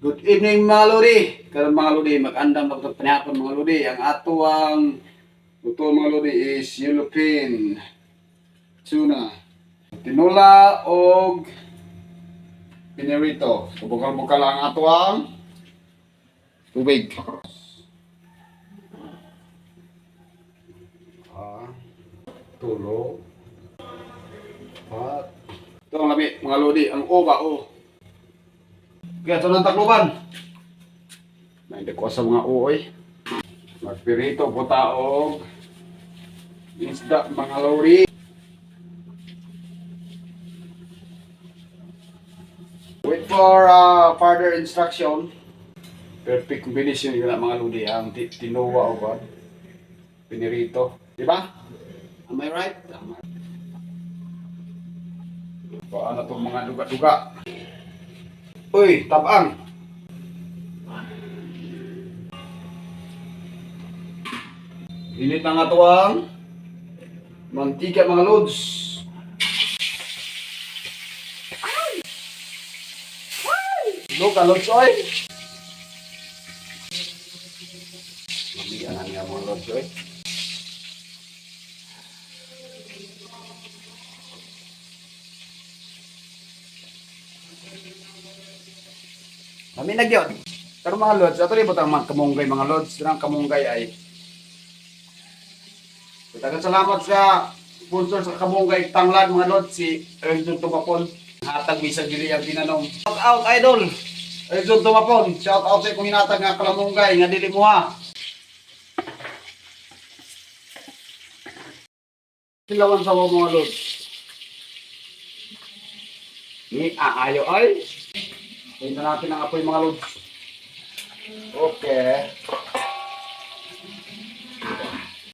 Good evening mga lodi. Karon mga lodi, mag-andam na ito panihapon mga lodi. Ang atuang luto mga lodi is yellowfin tuna. Tinula og pinirito. Bukal-bukal ang atuang tubig. Tulo. At ito ang labi mga lodi, ang oba o. Kaya ito ng takluban. Naindik ko sa mga uoy. Magpirito po taog isda mga lodi. Wait for further instruction. Perfect combination yun na mga lodi. Ang tinuwa o ba? Pinirito. Diba? Am I right? Paano itong mga duga-duga? Uy, tabang! Init na nga ito ang mantika mga lods. Look, lods oy! Mabigyan na niya mga lods oy. Kami nagyod. Pero mga lods, ato rin ang mga kamunggay mga lods. Ang kamunggay ay daghang salamat sa sponsor sa kamunggay tanglad mga lods, si Elton Tumapon. Hatag bisag dili ang tinanong. Shout out idol. Elton Tumapon. Shout out sa kung hinatag nga kamunggay nga dili mo ha. Silawan sa mga lods. Ni aayo ay. Tingnan natin ang apoy mga lods. Okay.